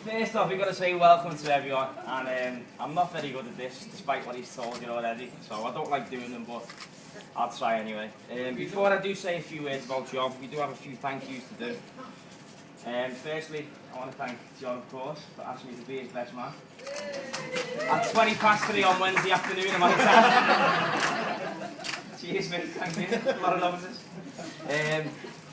First off, we've got to say welcome to everyone, and I'm not very good at this, despite what he's told you already, so I don't like doing them, but I'll try anyway. Before I do say a few words about John, we do have a few thank yous to do. Firstly, I want to thank John, of course, for asking me to be his best man. At 20 past 3 on Wednesday afternoon, am I Cheers, mate, thank you. A lot of notices.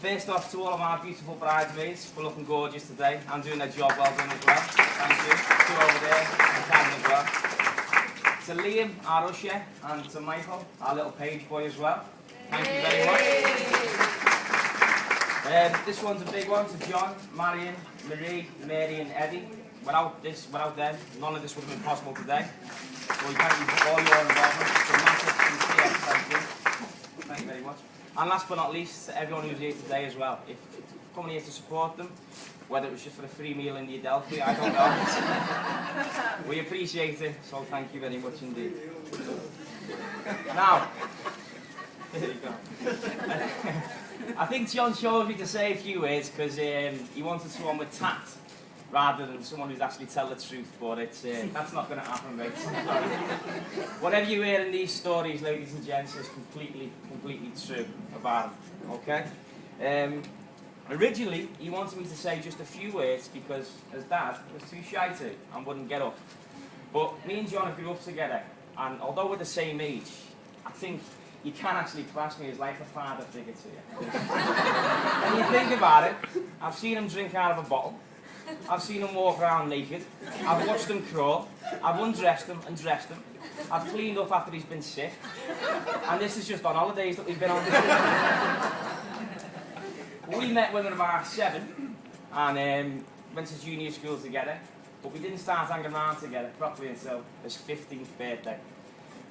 First off, to all of our beautiful bridesmaids for looking gorgeous today and doing their job well done as well. Thank you. Two over there, and Karen as well. To Liam, our usher, and to Michael, our little page boy as well. Thank you very much. This one's a big one to John, Marion, Marie, Mary and Eddie. Without them, none of this would have been possible today. So we thank you for all your involvement. It's a massive sincere thank you. Thank you very much. And last but not least, to everyone who's here today as well. If coming here to support them, whether it was just for a free meal in the Adelphi, I don't know. We appreciate it, so thank you very much indeed. Now, there you go. I think John showed me to say a few words because he wanted someone with tact rather than someone who's actually tell the truth, but that's not going to happen, mate. Whatever you hear in these stories, ladies and gents, is completely true about him, okay? Originally, he wanted me to say just a few words because his dad was too shy to and wouldn't get up. But me and John grew up together, and although we're the same age, I think you can actually class me as like a father figure to you. When you think about it, I've seen him drink out of a bottle, I've seen him walk around naked, I've watched him crawl, I've undressed him and dressed him, I've cleaned up after he's been sick, and this is just on holidays that we've been on. We met when we were about 7 and went to junior school together, but we didn't start hanging around together properly until his 15th birthday.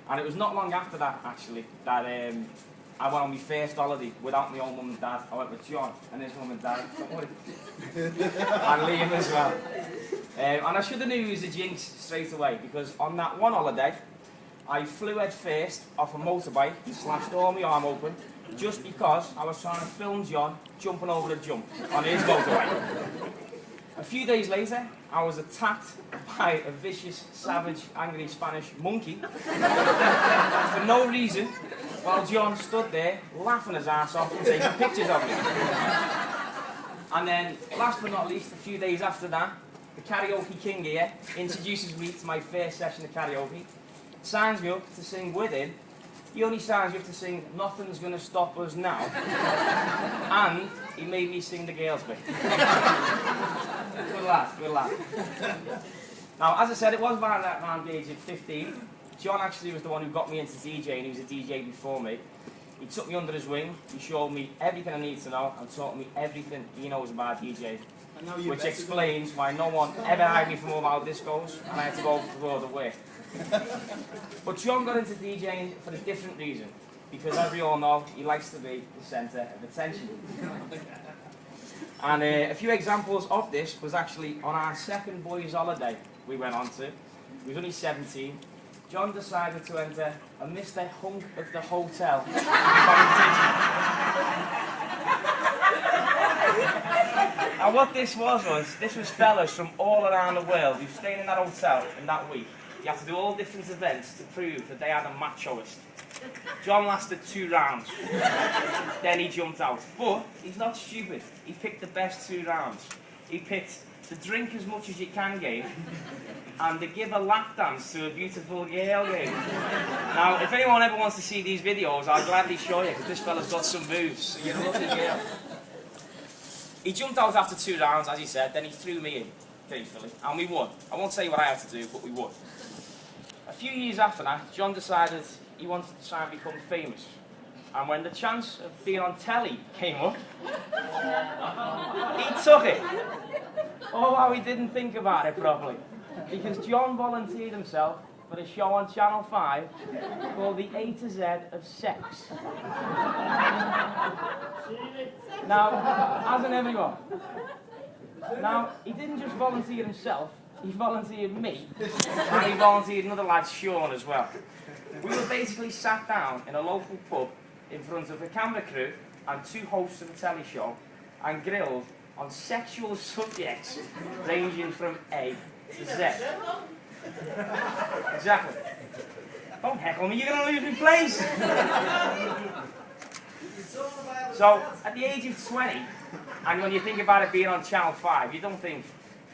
And it was not long after that, actually, that I went on my first holiday without my own mum and dad. I went with John and his mum and dad, don't worry. And Liam as well. And I should have knew he was a jinx straight away, because on that one holiday, I flew head first off a motorbike and slashed all my arm open, just because I was trying to film John jumping over a jump on his motorbike. A few days later, I was attacked by a vicious, savage, angry Spanish monkey for no reason, while John stood there laughing his ass off and taking pictures of me. And then, last but not least, a few days after that, the karaoke king here introduces me to my first session of karaoke, signs me up to sing with him. He only signs you up to sing "Nothing's Gonna Stop Us Now," and he made me sing the girls' bit. Good lad, good lad. Now, as I said, it was around the age of 15. John actually was the one who got me into DJing. He was a DJ before me. He took me under his wing. He showed me everything I needed to know and taught me everything he knows about DJing. Which explains why no one ever hired me for more how this goes, and I had to go for the work. But John got into DJing for a different reason, because as we all know, he likes to be the centre of attention. And a few examples of this was actually on our second boys' holiday we went on to. He was only 17. John decided to enter a Mr. Hunk of the Hotel competition. And what this was fellas from all around the world who stayed in that hotel in that week. You have to do all different events to prove that they are the machoist. John lasted 2 rounds. Then he jumped out. But he's not stupid. He picked the best 2 rounds. He picked the drink as much as you can game and the give a lap dance to a beautiful girl game. Now, if anyone ever wants to see these videos, I'll gladly show you, because this fella's got some moves. You're a lovely girl. He jumped out after 2 rounds, as he said, then he threw me in, faithfully, and we won. I won't tell you what I had to do, but we won. A few years after that, John decided he wanted to try and become famous. And when the chance of being on telly came up, he took it. Oh, how he didn't think about it properly. Because John volunteered himself for a show on Channel 5 called The A to Z of Sex. Now, hasn't everyone? Now, he didn't just volunteer himself, he volunteered me, and he volunteered another lad, Sean, as well. We were basically sat down in a local pub in front of a camera crew and 2 hosts of the telly show and grilled on sexual subjects ranging from A to Z. Exactly. Don't heckle me, you're going to lose my place. So, at the age of 20, and when you think about it being on Channel 5, you don't think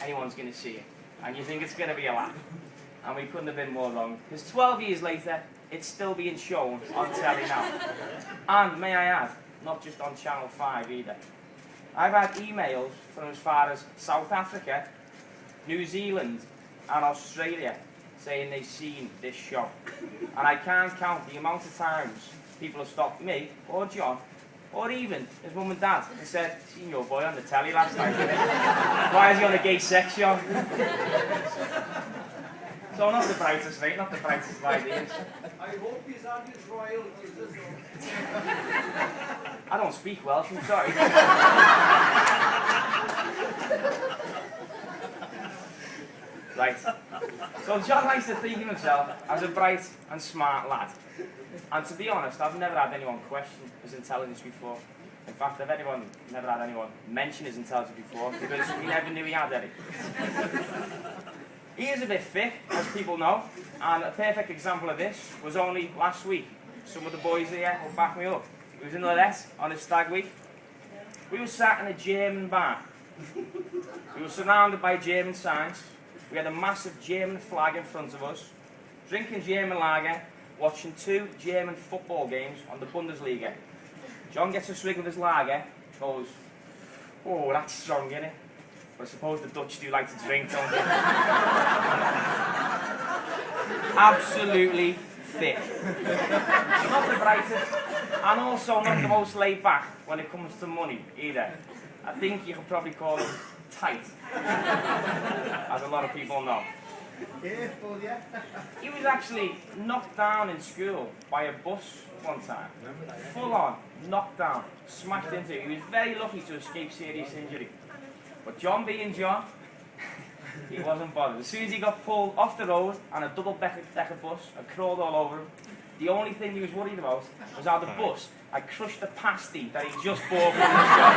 anyone's going to see it. And you think it's going to be a laugh. And we couldn't have been more wrong. Because 12 years later, it's still being shown on telly now. And, may I add, not just on Channel 5 either. I've had emails from as far as South Africa, New Zealand, and Australia saying they've seen this show. And I can't count the amount of times people have stopped me, or John, or even his mum and dad, and said, "Seen your boy on the telly last night, didn't he? Why is he on a gay sex show?" So not the brightest, mate, not the brightest of ideas. I hope he's on his royalties. I don't speak Welsh, I'm sorry. Right. So John likes to think of himself as a bright and smart lad. And to be honest, I've never had anyone question his intelligence before. In fact, I've never had anyone mention his intelligence before, because we never knew he had any. He is a bit thick, as people know, and a perfect example of this was only last week. Some of the boys here will back me up. He was in Lorette on his stag week. We were sat in a German bar. We were surrounded by German signs. We had a massive German flag in front of us, drinking German lager, watching 2 German football games on the Bundesliga. John gets a swig of his lager, goes, "Oh, that's strong, isn't it?" But I suppose the Dutch do like to drink, don't they? Absolutely thick. Not the brightest, and also not the most laid back when it comes to money either. I think you could probably call him tight, as a lot of people know. Careful, yeah. He was actually knocked down in school by a bus one time. Full on, knocked down, smashed into it. He was very lucky to escape serious injury. But John being John, he wasn't bothered. As soon as he got pulled off the road on a double-decker bus and crawled all over him, the only thing he was worried about was how the bus had crushed the pasty that he just bought from the shop.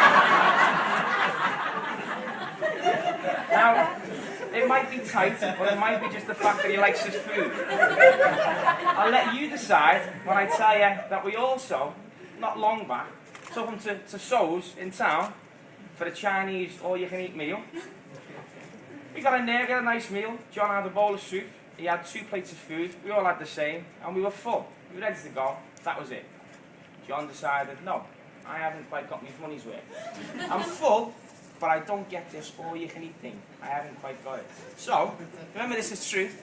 Now, it might be tight, but it might be just the fact that he likes his food. I'll let you decide when I tell you that we also, not long back, took him to So's in town for a Chinese all-you-can-eat meal. We got in there, got a nice meal. John had a bowl of soup. He had 2 plates of food. We all had the same, and we were full. We were ready to go. That was it. John decided, no, I haven't quite got my money's worth. I'm full, but I don't get this all-you-can-eat thing. I haven't quite got it. So, remember this is truth.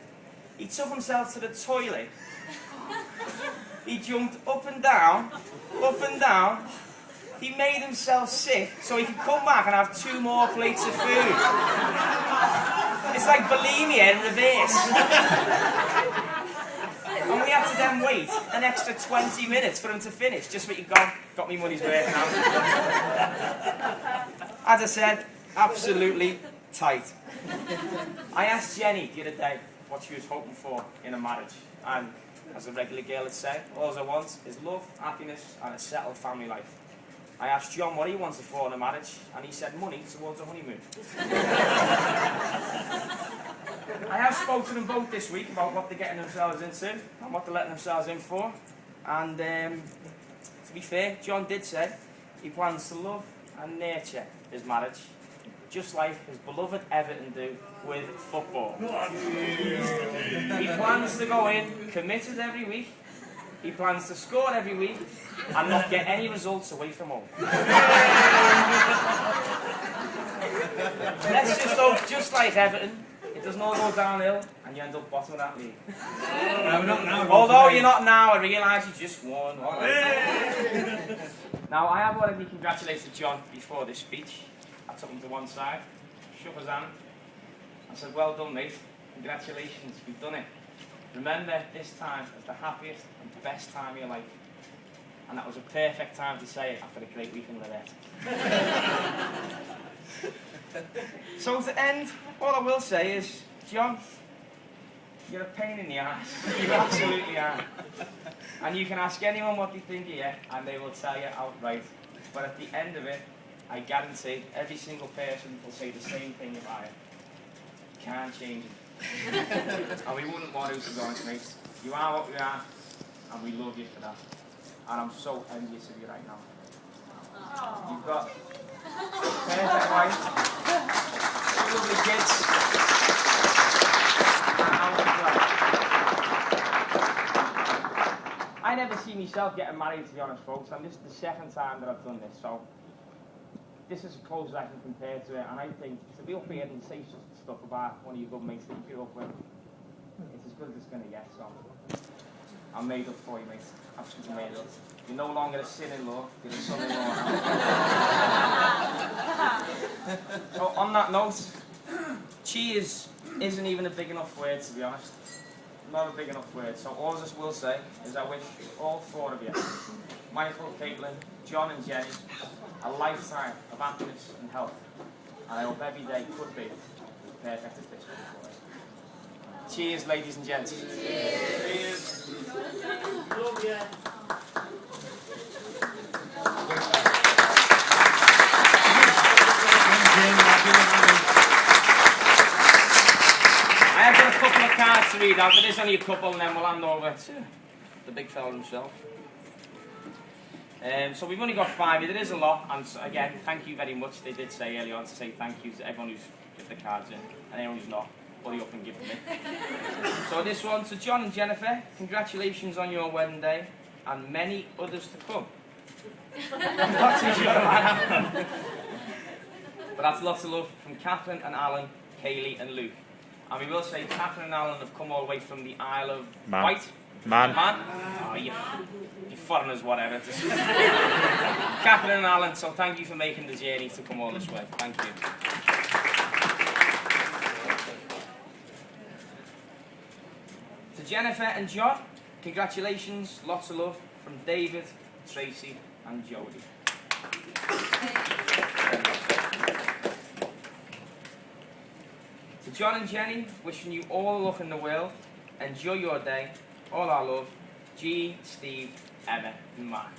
He took himself to the toilet. He jumped up and down, up and down. He made himself sick so he could come back and have 2 more plates of food. It's like bulimia in reverse. And we had to then wait an extra 20 minutes for him to finish, just so he got me money's worth now. As I said, absolutely tight. I asked Jenny the other day what she was hoping for in a marriage, and as a regular girl would say, all I want is love, happiness, and a settled family life. I asked John what he wanted for in a marriage, and he said money towards a honeymoon. I have spoken to them both this week about what they're getting themselves into and what they're letting themselves in for. And to be fair, John did say he plans to love and nurture his marriage, just like his beloved Everton do with football. He plans to go in committed every week. He plans to score every week and not get any results away from home. Let's just hope, just like Everton, it doesn't all go downhill and you end up bottom of that league. No, not now. Although you're not now, I realise you just won. Now, I have already congratulated John before this speech. I took him to one side, shook his hand. I said, well done, mate. Congratulations, you've done it. Remember this time as the happiest and best time of your life. And that was a perfect time to say it after a great week in Lorette. So to end, all I will say is, John, you're a pain in the ass. You absolutely are. And you can ask anyone what they think of you, and they will tell you outright. But at the end of it, I guarantee every single person will say the same thing about it. Can't change it. And we wouldn't want to be honest, mate. You are what we are, and we love you for that. And I'm so envious of you right now. You've got perfect wife, two lovely kids, and I'm glad. I never see myself getting married, to be honest, folks, and this is the second time that I've done this, so this is as close as I can compare to it, and I think to be up here and say stuff about one of your good mates that you grew up with, it's as good as it's going to get, so I'm made up for you, mate. Absolutely made up. You're no longer a sin-in-law, you're a son-in-law now. So on that note, cheers isn't even a big enough word, to be honest. Not a big enough word. So all I will say is I wish all four of you, Michael, Caitlin, John and Jenny, a lifetime of happiness and health. And I hope every day could be as perfect as this one for us. Cheers, ladies and gents. Cheers. Love you. I have got a couple of cards to read out, but there's only a couple, and then we'll hand over to the big fella himself. So we've only got 5 here. There is a lot, and so, again, thank you very much. They did say earlier on to say thank you to everyone who's put the cards in, and anyone who's not, hurry up and give them in. So this one, to John and Jennifer, congratulations on your wedding day, and many others to come. I'm not too sure about that. But that's lots of love from Catherine and Alan, Kaylee and Luke. And we will say Catherine and Alan have come all the way from the Isle of Wight. Man. Oh, you foreigners, whatever. Catherine and Alan, so thank you for making the journey to come all this way. Thank you. To Jennifer and John, congratulations, lots of love from David, Tracy and Jodie. To John and Jenny, wishing you all the luck in the world. Enjoy your day. All our love. G, Steve, Emma and Mark.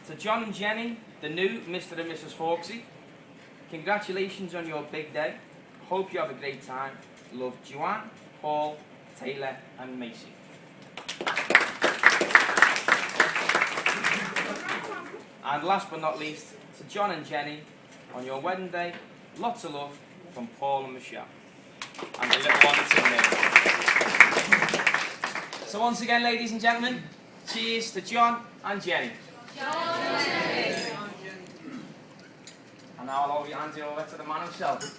To John and Jenny, the new Mr. and Mrs Hawksey, congratulations on your big day. Hope you have a great time. Love, Joanne, Paul, Taylor and Macy. And last but not least, to John and Jenny, on your wedding day, lots of love from Paul and Michelle. And the little one that's in there. So once again, ladies and gentlemen, cheers to John and Jenny. And now I'll hand you over to the man himself.